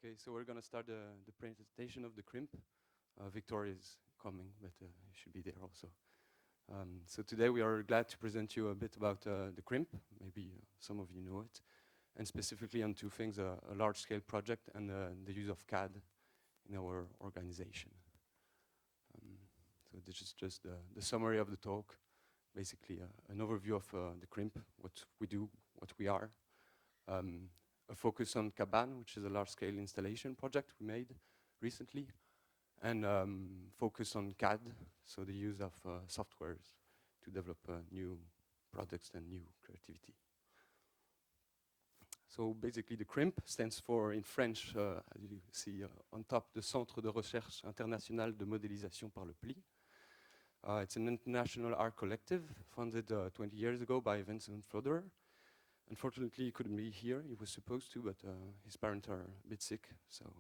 Okay, so we're going to start the presentation of the Crimp. Victor is coming, but he should be there also. So today we are glad to present you a bit about the Crimp. Maybe some of you know it. And specifically on two things, a large-scale project and the use of CAD in our organization. So this is just the summary of the talk. Basically an overview of the Crimp, what we do, what we are. A focus on Caban, which is a large-scale installation project we made recently, and focus on CAD, so the use of softwares to develop new products and new creativity. So basically the Crimp stands for, in French, as you see on top, the Centre de Recherche International de Modélisation par le Pli. It's an international art collective founded 20 years ago by Vincent Floder. Unfortunately, he couldn't be here. He was supposed to, but his parents are a bit sick, so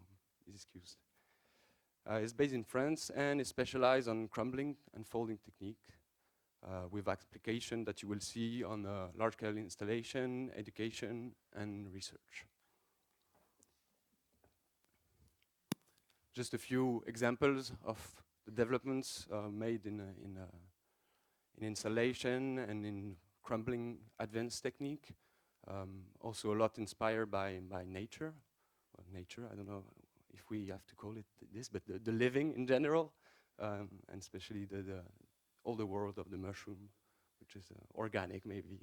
he's excused. It's based in France and is specialized on crumbling and folding technique with application that you will see on large-scale installation, education, and research. Just a few examples of the developments made in installation and in crumbling advanced technique. Also a lot inspired by nature. Well, nature, I don't know if we have to call it this, but the living in general, and especially all the world of the mushroom, which is organic maybe.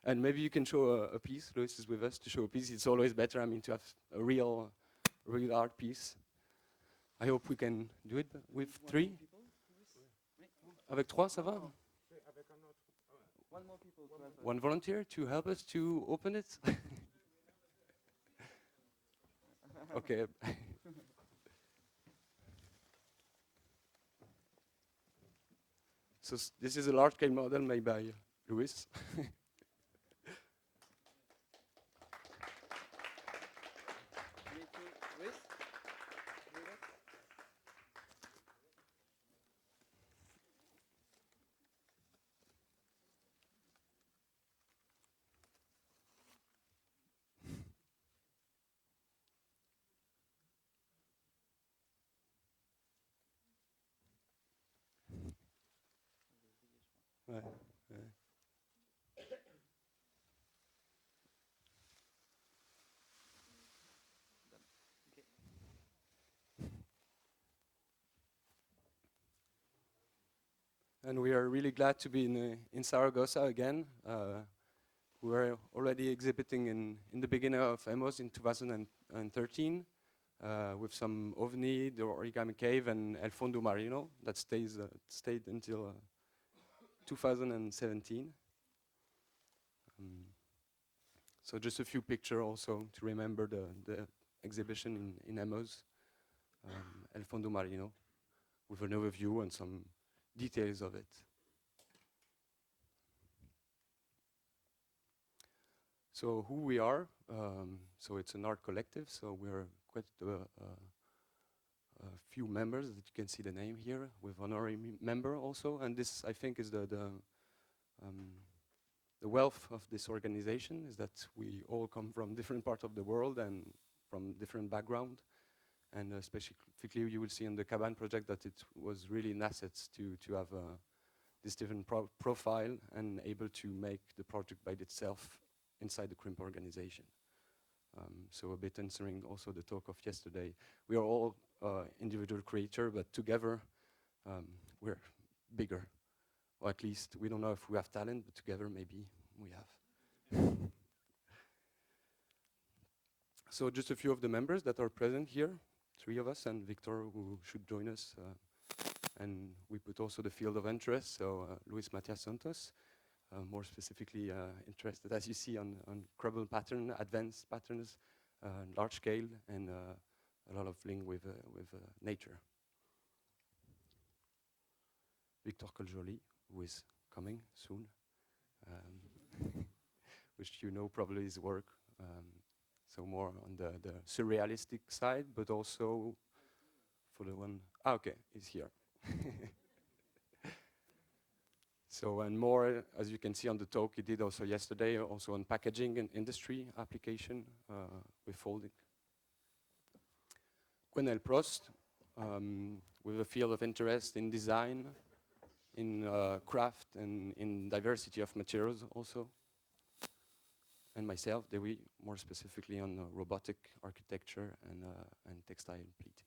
And maybe you can show a piece. Louis is with us to show a piece. It's always better, I mean, to have a real art piece. I hope we can do it with three. Avec trois, ça va? One volunteer to help us to open it? Okay. So this is a large-scale model made by Louis. Ouais, ouais. And we are really glad to be in Zaragoza again. We were already exhibiting in the beginning of EMOS in 2013 with some OVNI, the Origami Cave, and El Fondo Marino that stayed until 2017. So just a few pictures also to remember the exhibition in EMOS, El Fondo Marino, with an overview and some details of it. So who we are, so it's an art collective, so we're quite a few members that you can see the name here, with honorary member also, and this I think is the wealth of this organization, is that we all come from different parts of the world and from different background, and specifically you will see in the Caban project that it was really an asset to have this different profile and able to make the project by itself inside the Crimp organization. So a bit answering also the talk of yesterday. We are all individual creators, but together we're bigger. Or at least, we don't know if we have talent, but together maybe we have. So just a few of the members that are present here, 3 of us, and Victor, who should join us. And we put also the field of interest, so Luis Matias Santos, more specifically interested, as you see, on crumble pattern, advanced patterns, large scale, and a lot of link with nature. Victor Coljoli, who is coming soon, which you know probably his work, so more on the surrealistic side, but also for the one, okay, he's here. So, and more, as you can see on the talk he did also yesterday, also on packaging and industry application with folding. Gwenel Prost, with a field of interest in design, in craft, and in diversity of materials also. And myself, Dewi, more specifically on robotic architecture and textile pleating.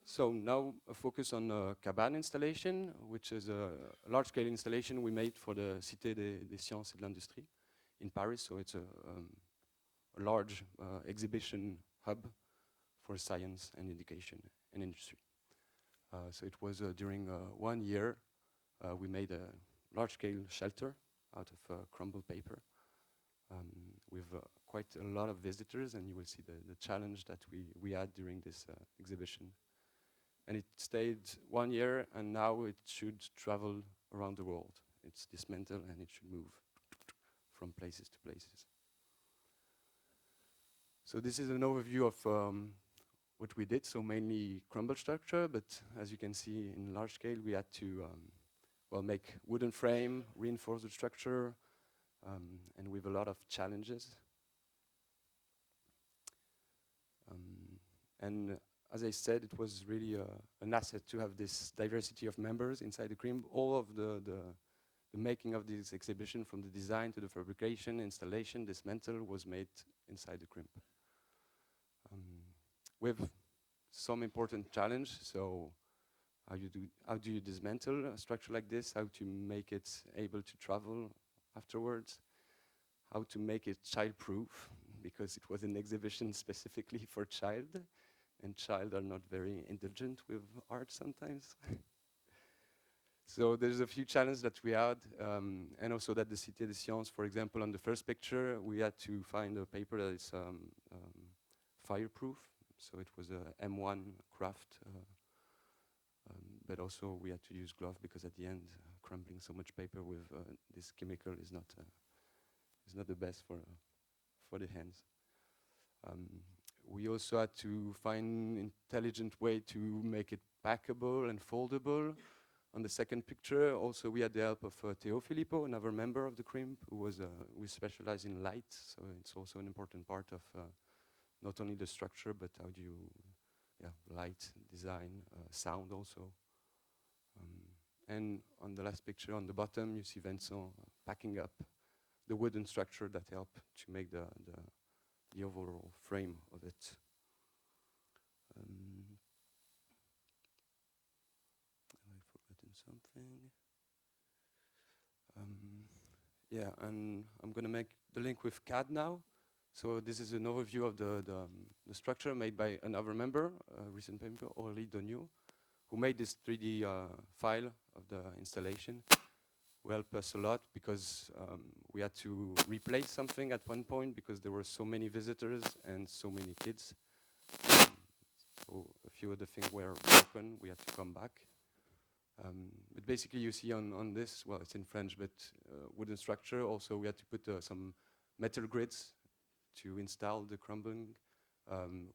So now a focus on cabane installation, which is a large-scale installation we made for the Cité des Sciences et de l'Industrie in Paris. So it's a large exhibition hub for science and education and industry. So it was during 1 year, we made a large-scale shelter out of crumbled paper with quite a lot of visitors, and you will see the challenge that we had during this exhibition. And it stayed 1 year, and now it should travel around the world. It's dismantled, and it should move from places to places. So this is an overview of what we did, so mainly crumble structure, but as you can see in large scale, we had to well, make wooden frame, reinforce the structure, and with a lot of challenges. And as I said, it was really an asset to have this diversity of members inside the Crimp. All of the making of this exhibition, from the design to the fabrication, installation, dismantle, was made inside the Crimp. With some important challenge, so how do you dismantle a structure like this? How to make it able to travel afterwards? How to make it child-proof, because it was an exhibition specifically for child, and child are not very indulgent with art sometimes. So there's a few challenges that we had, and also that the Cité des Sciences, for example, on the first picture, we had to find a paper that is fireproof. So it was a M1 craft, but also we had to use gloves because at the end, crumbling so much paper with this chemical is not the best for the hands. We also had to find an intelligent way to make it packable and foldable. On the second picture, also we had the help of Theo Filippo, another member of the Crimp, who specialized in light, so it's also an important part of not only the structure, but how do you, light, design, sound also. And on the last picture on the bottom, you see Vincent packing up the wooden structure that helped to make the overall frame of it. I've forgotten something. Yeah, and I'm going to make the link with CAD now. So this is an overview of the structure made by another member, recent member, Aurélie Dogneau, who made this 3D file of the installation. Who helped us a lot because we had to replace something at one point because there were so many visitors and so many kids. So a few of the things were broken, we had to come back. But basically you see on this, well, it's in French, but wooden structure. Also we had to put some metal grids to install the crumbling,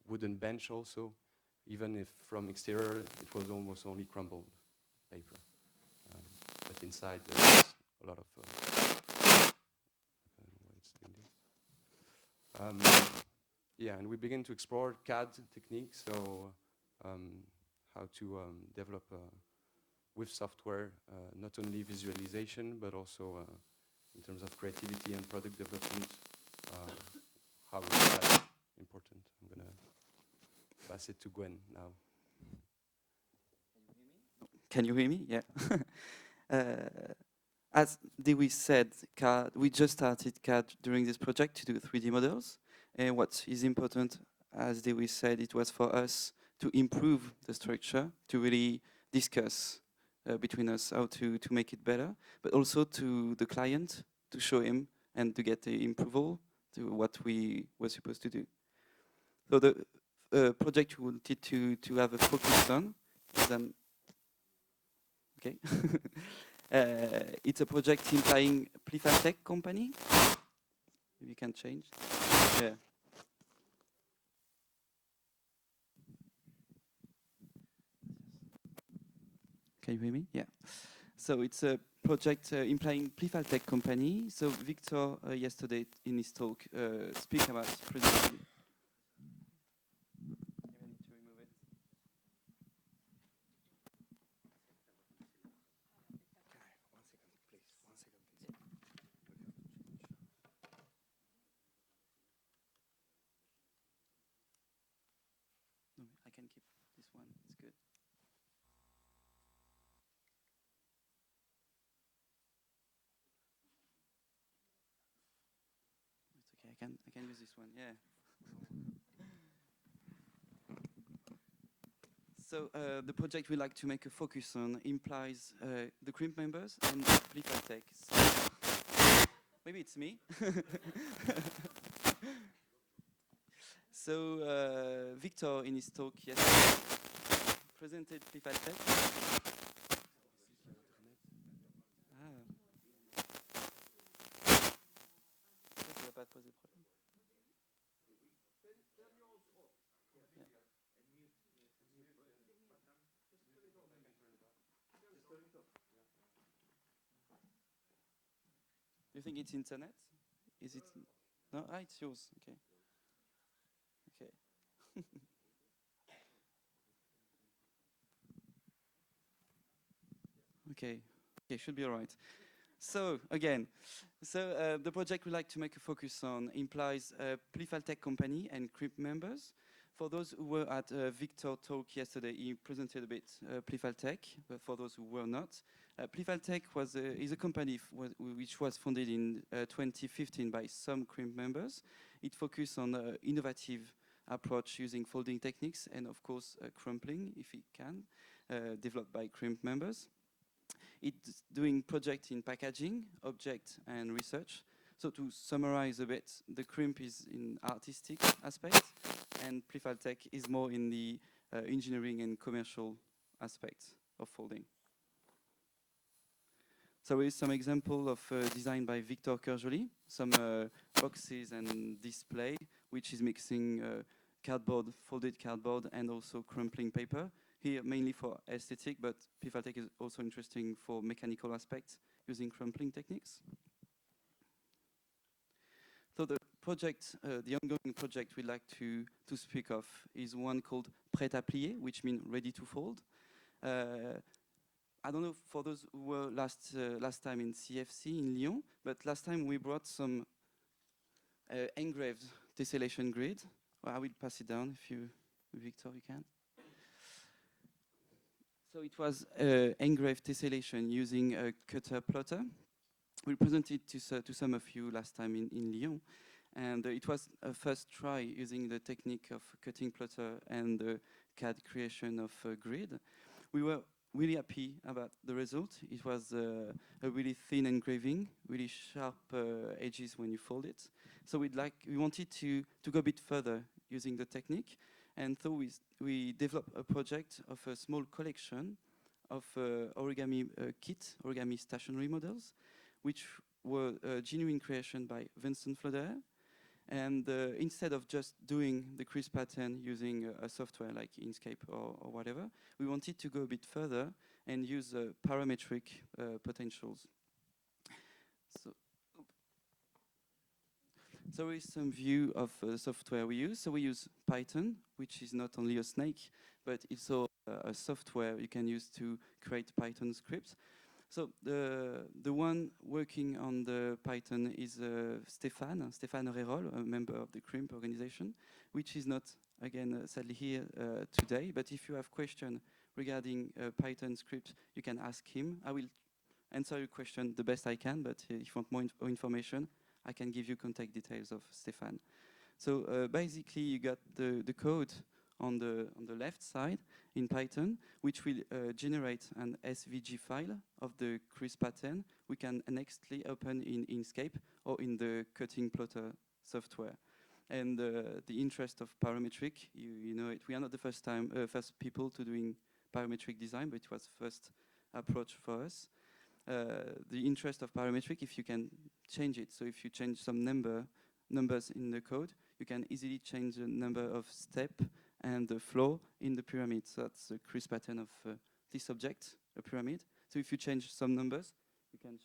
wooden bench also, even if from exterior it was almost only crumbled paper. But inside there's a lot of yeah, and we begin to explore CAD techniques, so how to develop with software not only visualization but also in terms of creativity and product development. How is that important? I'm gonna pass it to Gwen now. Can you hear me? Yeah. As Dewi said, CAD, we just started CAD during this project to do 3D models. And what is important, as Dewi said, it was for us to improve the structure, to really discuss between us how to make it better, but also to the client, to show him and to get the approval to what we were supposed to do. So the project we wanted to have a focus on is okay. It's a project implying Plifatech company. If you can change. Yeah. Can you hear me? Yeah. So it's a project implying Plifatech company. So Victor yesterday in his talk speak about precisely. can keep this one. It's good. It's okay. I can use this one. Yeah. So the project we like to make a focus on implies the Crimp members and Tech. So maybe it's me. So Victor, in his talk yesterday, presented Tech. Ah. Ça va pas poser problème. Yeah. You think it's internet? Is it? No, it's yours. Okay. Okay. Okay. Okay, should be all right. So again, the project we like to make a focus on implies Tech company and Crimp members. For those who were at Victor talk yesterday, he presented a bit Tech. But for those who were not, Tech is a company which was founded in 2015 by some Crimp members. It focused on innovative approach using folding techniques and of course crumpling, if it can, developed by Crimp members. It's doing projects in packaging, object, and research. So to summarize a bit, the Crimp is in artistic aspect, and Tech is more in the engineering and commercial aspects of folding. So here is some example of design by Victor Kerjoli, some boxes and display, which is mixing cardboard, folded cardboard, and also crumpling paper. Here mainly for aesthetic, but Tech is also interesting for mechanical aspects using crumpling techniques. So the project, the ongoing project we'd like to speak of is one called Prêt à plier, which means ready to fold. I don't know for those who were last time in CFC in Lyon, but last time we brought some engraved tessellation grid. Well, I will pass it down if you, Victor, you can. So it was engraved tessellation using a cutter plotter. We presented to some of you last time in Lyon, and it was a first try using the technique of cutting plotter and the CAD creation of a grid. We were really happy about the result. It was a really thin engraving, really sharp edges when you fold it. So we wanted to go a bit further using the technique, and so we developed a project of a small collection of origami kit, origami stationary models, which were genuine creation by Vincent Floder. And instead of just doing the crisp pattern using a software like Inkscape or whatever, we wanted to go a bit further and use parametric potentials. So here is some view of the software we use. So we use Python, which is not only a snake, but it's also a software you can use to create Python scripts. So the one working on the Python is Stéphane Rérol, a member of the Crimp organization, which is not, again, sadly here today. But if you have questions regarding Python scripts, you can ask him. I will answer your question the best I can, but if you want more information, I can give you contact details of Stéphane. So basically, you got the code on the left side in Python, which will generate an SVG file of the crisp pattern we can nextly open in Inkscape or in the cutting plotter software. And the interest of parametric, you know it. We are not the first people to doing parametric design, but it was first approach for us. The interest of parametric, if you can change it. So if you change some numbers in the code, you can easily change the number of steps and the flow in the pyramid. So that's the crisp pattern of this object, a pyramid. So if you change some numbers, you can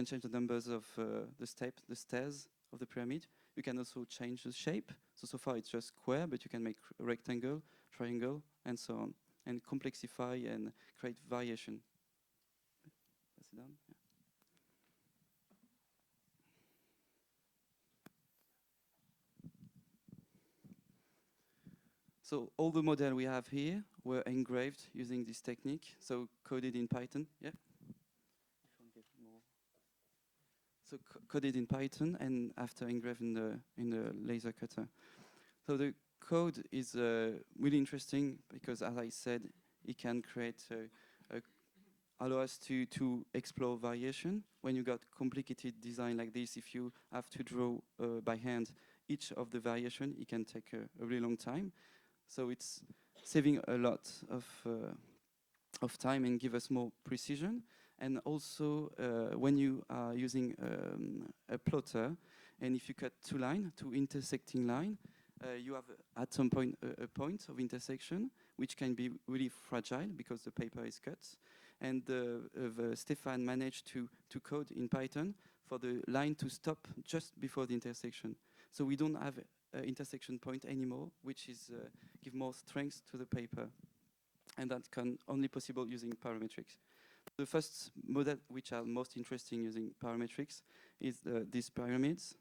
change the numbers of the stairs of the pyramid. You can also change the shape. So far it's just square, but you can make rectangle, triangle, and so on, and complexify and create variation. Pass it down. Yeah. So all the model we have here were engraved using this technique, so coded in Python. Yeah. So coded in Python and after engraved in the laser cutter. So the code is really interesting because, as I said, it can create allow us to explore variation. When you got complicated design like this, if you have to draw by hand each of the variation, it can take a really long time. So it's saving a lot of time and give us more precision. And also, when you are using a plotter, and if you cut two intersecting line, you have at some point a point of intersection, which can be really fragile because the paper is cut. And Stefan managed to code in Python for the line to stop just before the intersection. So we don't have an intersection point anymore, which is give more strength to the paper. And that can only possible using parametrics. The first model which are most interesting using parametrics is these pyramids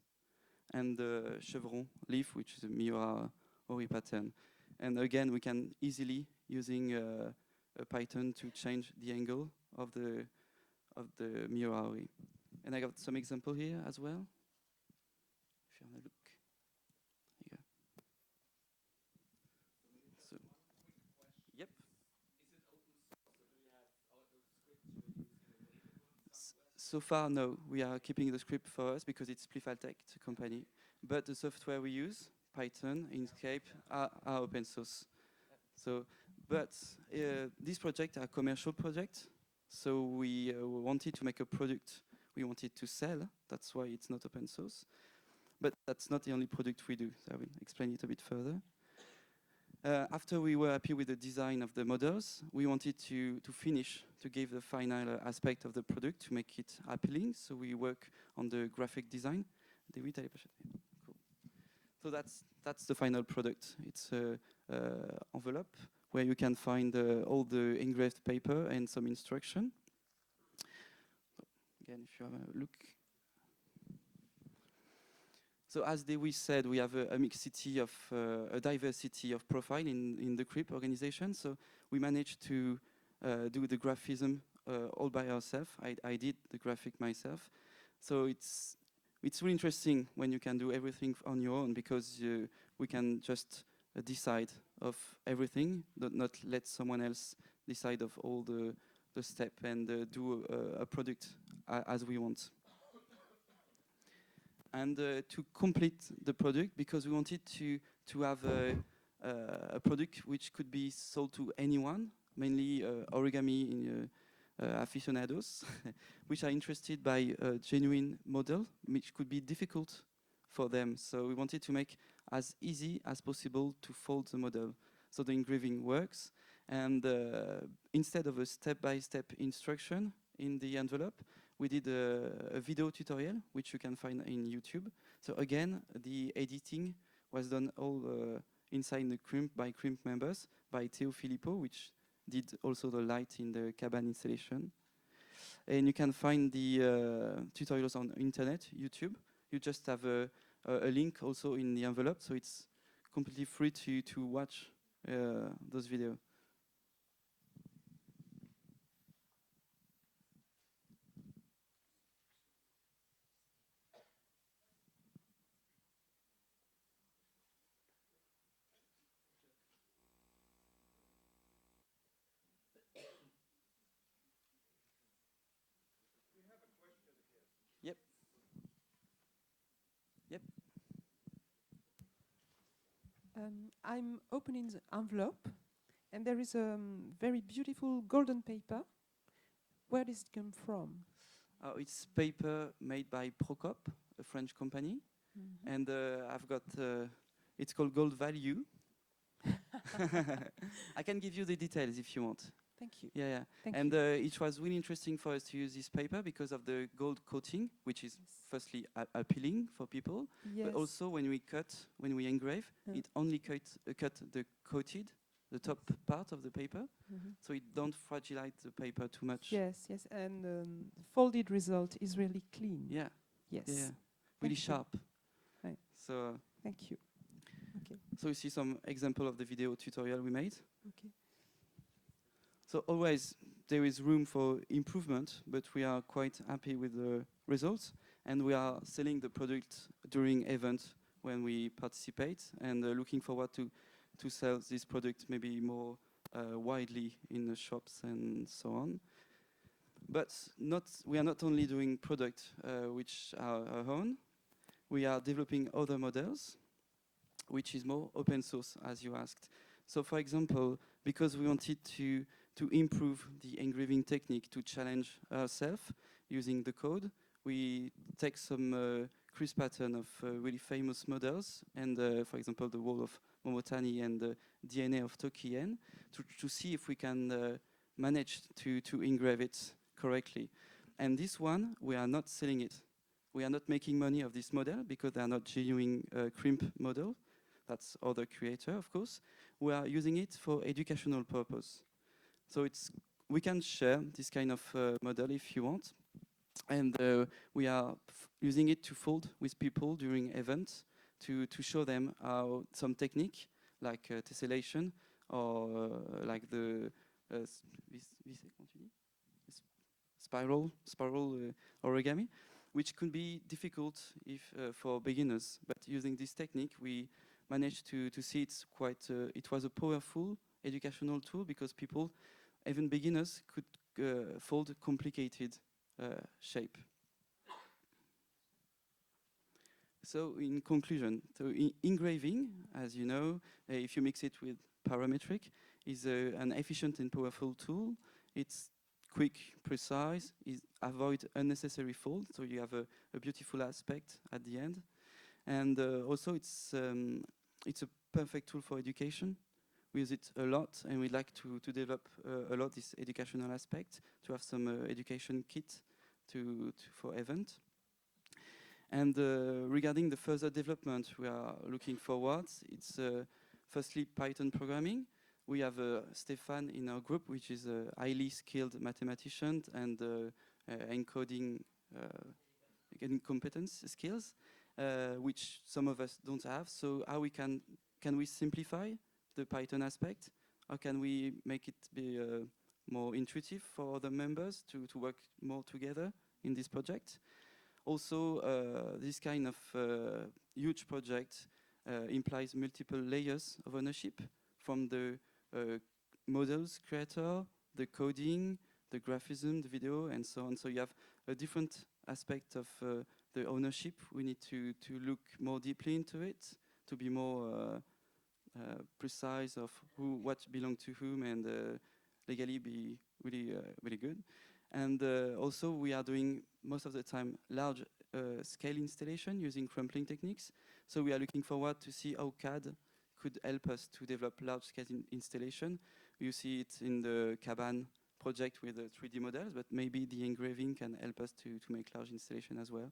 and the chevron leaf, which is a Miura Ori pattern. And again, we can easily using a Python to change the angle of the Miura Ori. And I got some example here as well. If you want to look. Here. So, yep. So far, no. We are keeping the script for us because it's Plifaltech, it's a company. But the software we use, Python, Inkscape, are open source. So, but these projects are commercial projects. So we wanted to make a product we wanted to sell. That's why it's not open source. But that's not the only product we do. So I will explain it a bit further. After we were happy with the design of the models, we wanted to finish, to give the final aspect of the product, to make it appealing. So we work on the graphic design. Cool. So that's the final product. It's an envelope where you can find all the engraved paper and some instruction. Again, if you have a look. So as Dewi said, we have a mixity of a diversity of profile in the Crimp organization. So we managed to do the graphism all by ourselves. I did the graphic myself. So it's really interesting when you can do everything on your own because we can just decide of everything, not let someone else decide of all the step and do a product as we want. And to complete the product, because we wanted to have a product which could be sold to anyone, mainly origami aficionados, which are interested by a genuine model, which could be difficult for them. So we wanted to make as easy as possible to fold the model. So the engraving works, and instead of a step-by-step instruction in the envelope, we did a video tutorial, which you can find in YouTube. So again, the editing was done all inside the Crimp by Crimp members, by Theo Filippo, which did also the light in the cabin installation. And you can find the tutorials on internet, YouTube. You just have a link also in the envelope, so it's completely free to watch those videos. Yep. Yep. I'm opening the envelope, and there is a very beautiful golden paper. Where does it come from? It's paper made by Procop, a French company. Mm-hmm. And I've got, it's called Gold Value. I can give you the details if you want. Thank you. Yeah, yeah. Thank and you. It was really interesting for us to use this paper because of the gold coating, which is firstly appealing for people, but also when we engrave, it only cut the coated, the top part of the paper, so it don't fragilize the paper too much. Yes, yes, and the folded result is really clean. Yeah. Yes. Yeah. Really sharp. Right. So. Thank you. Okay. So you see some example of the video tutorial we made. Okay. So always there is room for improvement, but we are quite happy with the results, and we are selling the product during event when we participate, and looking forward to sell this product maybe more widely in the shops and so on. But we are not only doing products which are our own, we are developing other models, which is more open source, as you asked. So for example, because we wanted to improve the engraving technique, to challenge ourselves using the code, we take some crisp pattern of really famous models, and for example, the wall of Momotani and the DNA of Tokien, to see if we can manage to engrave it correctly. And this one, we are not selling it. We are not making money of this model because they are not genuine Crimp model. That's other creator, of course. We are using it for educational purpose. So we can share this kind of model if you want. And we are using it to fold with people during events to show them how some technique like tessellation or like the spiral origami, which could be difficult if for beginners. But using this technique, we managed to see it was a powerful educational tool because people, even beginners, could fold complicated shape. So in conclusion, engraving, as you know, if you mix it with parametric, is an efficient and powerful tool. It's quick, precise, avoid unnecessary fold, so you have a beautiful aspect at the end. And also it's a perfect tool for education. We use it a lot, and we'd like to develop a lot this educational aspect, to have some education kit for event. And regarding the further development, we are looking forward. It's firstly Python programming. We have Stefan in our group, which is a highly skilled mathematician and encoding competence skills, which some of us don't have. So how can we simplify the Python aspect? How can we make it be more intuitive for other members to work more together in this project? Also, this kind of huge project implies multiple layers of ownership, from the models creator, the coding, the graphism, the video, and so on. So you have a different aspect of the ownership. We need to look more deeply into it, to be more precise of what belongs to whom, and legally be really good. And also we are doing most of the time large scale installation using crumpling techniques. So we are looking forward to see how CAD could help us to develop large scale installation. You see it in the Caban project with the 3D models, but maybe the engraving can help us to make large installation as well.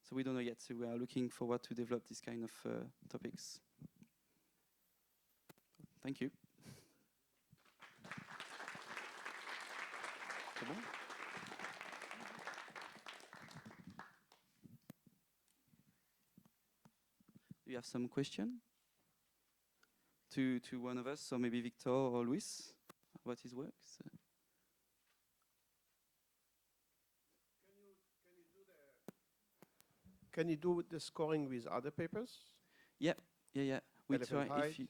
So we don't know yet, so we are looking forward to develop this kind of topics. Thank you. Do you have some question to one of us, or maybe Victor or Luis, about his works? Can you do the scoring with other papers? Yeah. We Elephant try hide.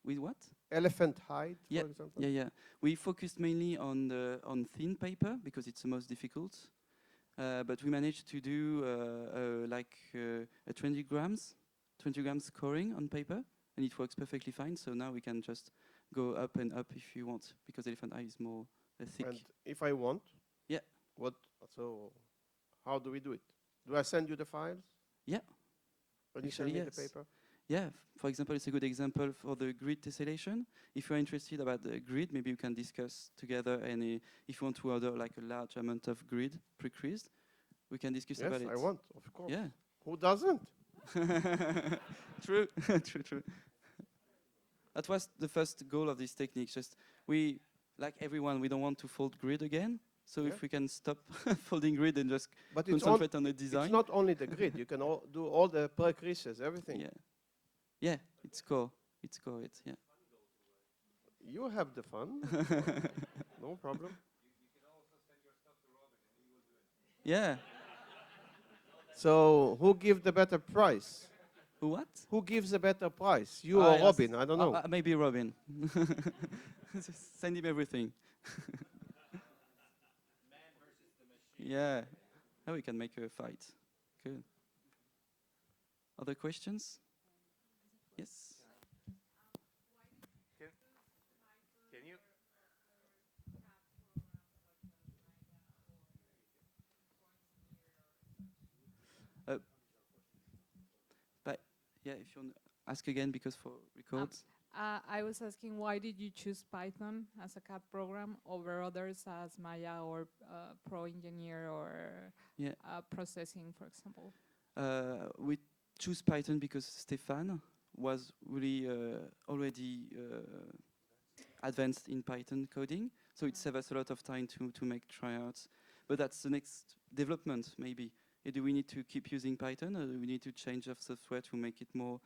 with what? Elephant hide, Yeah, for example? yeah. We focused mainly on thin paper because it's the most difficult. But we managed to do a 20 grams scoring on paper, and it works perfectly fine. So now we can just go up and up if you want, because elephant eye is more thick. And if I want? Yeah. So how do we do it? Do I send you the files? Yeah. Or you send me yes. the paper? Yeah, for example, it's a good example for the grid tessellation. If you're interested about the grid, maybe we can discuss together, and if you want to order like a large amount of grid pre-creased, we can discuss about it. Yes, I want, of course. Yeah. Who doesn't? True, true. That was the first goal of this technique. Just like everyone, we don't want to fold grid again. So if we can stop folding grid and just concentrate on the design. It's not only the grid. You can do all the pre-creases, everything. Yeah. Yeah, it's core. It's core. It's yeah. You have the fun. No problem. Yeah. So who gives the better price? Who what? Who gives a better price? You Ah, or yes. Robin? I don't know. Maybe Robin. Just send him everything. Yeah. Now we can make a fight. Good. Other questions? Yes. Can you? Uh, but yeah, if you want to ask again because for records. I was asking, why did you choose Python as a CAD program over others as Maya or Pro Engineer or Yeah. processing, for example? We choose Python because Stefan was really already advanced in Python coding, so it saves us a lot of time to make tryouts. But that's the next development, maybe. Do we need to keep using Python, or do we need to change our software to make it more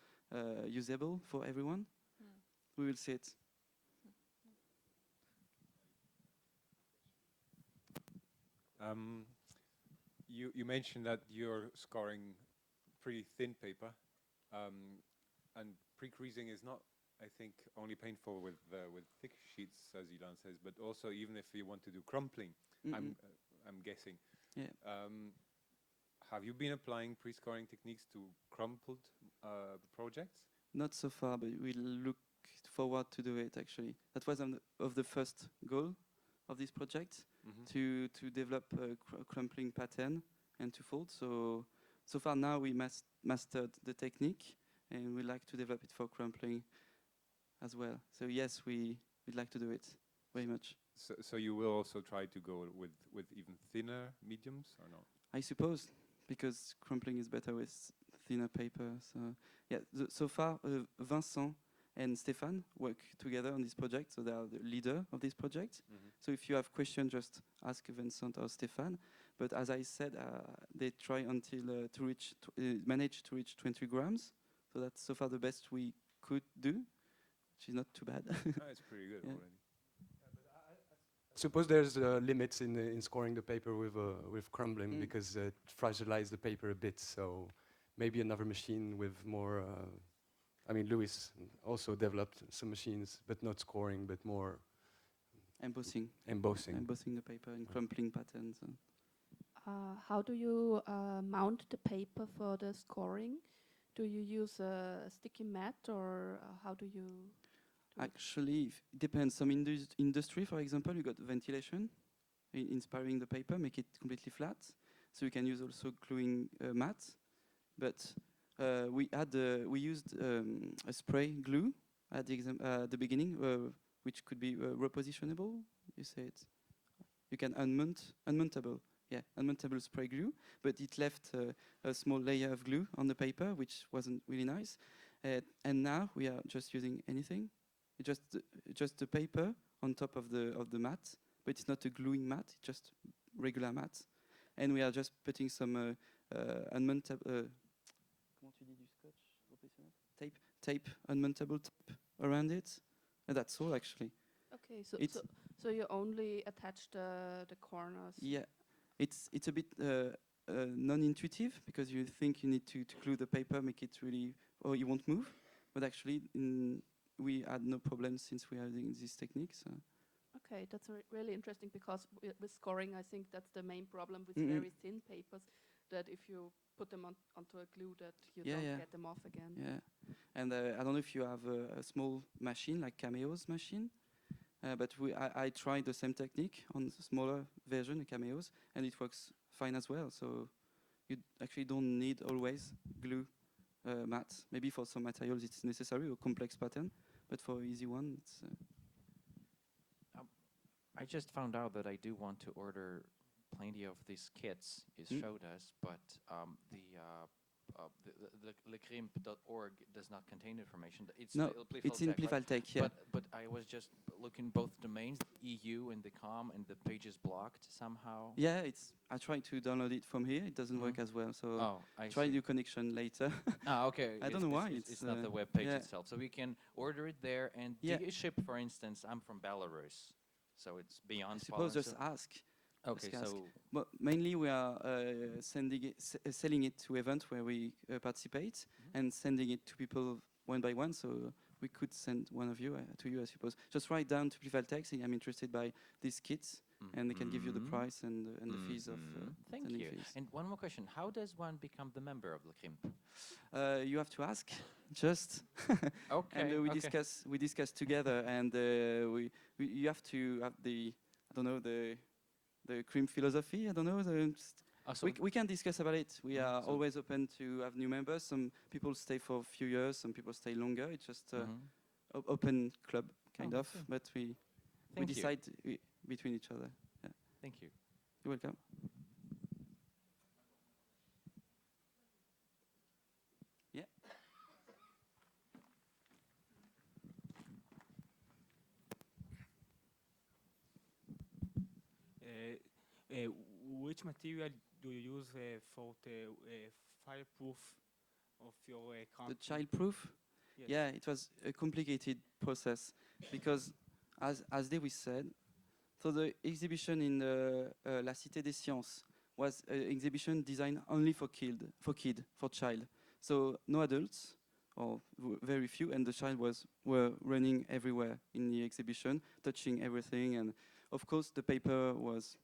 usable for everyone? We will see it. You mentioned that you're scoring pretty thin paper, and pre-creasing is not, I think, only painful with thick sheets, as Ilan says, but also even if you want to do crumpling. I'm guessing. Yeah. Have you been applying pre-scoring techniques to crumpled projects? Not so far, but we look forward to do it. Actually, that was of the first goal of this project, to develop a crumpling pattern and to fold. So far now we mastered the technique, and we like to develop it for crumpling as well. So yes, we'd like to do it very much. So you will also try to go with even thinner mediums, or no? I suppose, because crumpling is better with thinner paper. So yeah, so far Vincent and Stéphane work together on this project, so they are the leader of this project. So if you have questions, just ask Vincent or Stéphane. But as I said, they try until to reach, manage to reach 20 grams. So that's so far the best we could do, which is not too bad. It's pretty good already. I suppose there's limits in scoring the paper with crumbling because it fragilizes the paper a bit. So maybe another machine with more. I mean, Louis also developed some machines, but not scoring, but more Embossing the paper in crumpling patterns. How do you mount the paper for the scoring? Do you use a sticky mat, or how do you? Actually, it depends. Some industry, for example, you got ventilation, inspiring the paper, make it completely flat. So you can use also gluing mats. But we used a spray glue at the beginning, which could be repositionable. You say it. You can unmountable spray glue, but it left a small layer of glue on the paper, which wasn't really nice. And now we are just using anything. Just the paper on top of the mat, but it's not a gluing mat, it's just regular mat. And we are just putting some unmountable unmountable tape around it, and that's all actually. Okay, so you only attach the corners. Yeah, it's a bit non-intuitive because you think you need to glue the paper, make it really, or you won't move, but actually we had no problem since we are using these techniques. Okay, that's really interesting because with scoring, I think that's the main problem with very thin papers, that if you put them onto a glue, that you don't get them off again. Yeah, and I don't know if you have a small machine like Cameo's machine, but I tried the same technique on the smaller version, Cameo's, and it works fine as well. So you actually don't need always glue mats. Maybe for some materials it's necessary, or complex pattern, but for easy one, it's. I just found out that I do want to order plenty of these kits you showed us, but the the Crimp.org does not contain information. It's No, Playful it's in Tech, right? Playful yeah. But I was just looking both domains, EU and the com, and the page is blocked somehow. Yeah, I tried to download it from here. It doesn't work as well. So I try see. new connection later. Okay. I don't know why. It's not the web page yeah. itself. So we can order it there. And do you ship, for instance, I'm from Belarus, so it's beyond I suppose Poland. just ask. Okay, just ask. so But mainly we are selling it to events where we participate and sending it to people one by one. So we could send one of you to you, I suppose. Just write down to Playful Tech, saying I'm interested by these kits, and they can give you the price and the fees of thank sending you. fees. And one more question: how does one become the member of the Crimp? You have to ask, just. Okay. And we okay. discuss together, and you have to have the Crimp philosophy. I don't know. We can discuss about it. We are always open to have new members. Some people stay for a few years. Some people stay longer. It's just open club kind of. Okay. But we decide between each other. Yeah. Thank you. You're welcome. Yeah. Which material do you use for the fireproof of your The Crimp? childproof? Yes. Yeah, it was a complicated process because, as Dewey said, so the exhibition in La Cité des Sciences was an exhibition designed only for child. So no adults, or very few, and the child were running everywhere in the exhibition, touching everything, and of course the paper was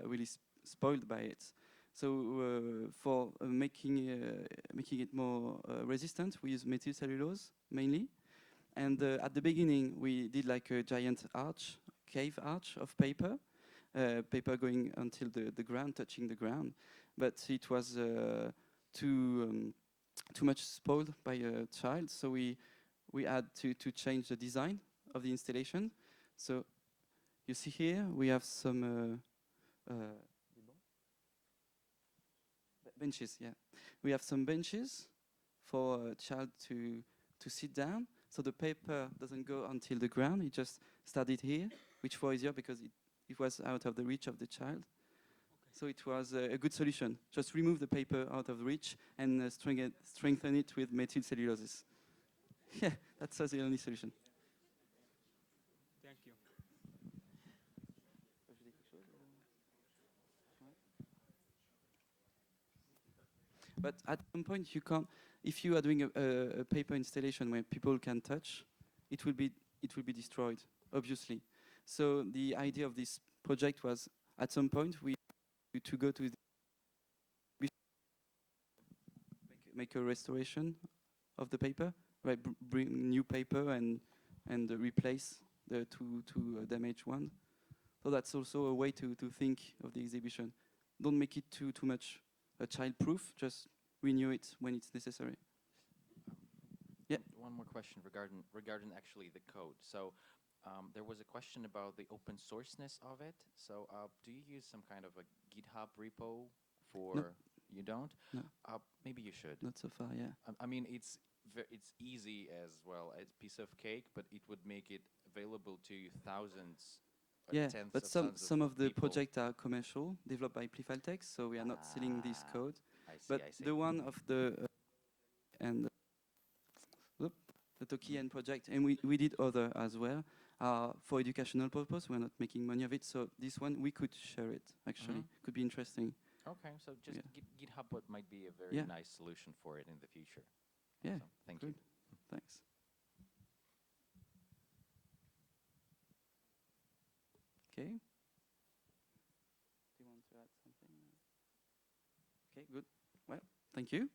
really spoiled by it. So for making it more resistant, we use methyl cellulose mainly. And at the beginning, we did like a giant cave arch of paper, paper going until the ground, touching the ground. But it was too much spoiled by a child, so we had to change the design of the installation. So you see here, we have some benches, yeah. We have some benches for a child to sit down. So the paper doesn't go until the ground. It just started here, which was easier because it was out of the reach of the child. So it was a good solution. Just remove the paper out of reach and strengthen it with methyl cellulose. Yeah, that's the only solution. Thank you. But at some point, you can't. If you are doing a paper installation where people can touch, it will be destroyed, obviously. So the idea of this project was, at some point, to go to make a restoration of the paper, right? Bring new paper and replace the two damaged ones. So that's also a way to think of the exhibition. Don't make it too much child-proof. Just renew it when it's necessary. Yeah. One more question regarding actually the code. So there was a question about the open sourceness of it. So do you use some kind of a GitHub repo for? No. You don't? No. Maybe you should. Not so far, yeah. I mean, it's easy as well. It's a piece of cake, but it would make it available to thousands. Yeah, tens but of some of the people. projects are commercial, developed by Playful Tech, so we are not selling this code. I see, But I see. the one of the the Tokian project, and we did other as well, for educational purpose. We're not making money of it, so this one we could share it. Actually, could be interesting. Okay, so just GitHub might be a very Yeah. nice solution for it in the future. Yeah, So, thank good. you. Thanks. Okay. Do you want to add something? Okay, good. Well, thank you.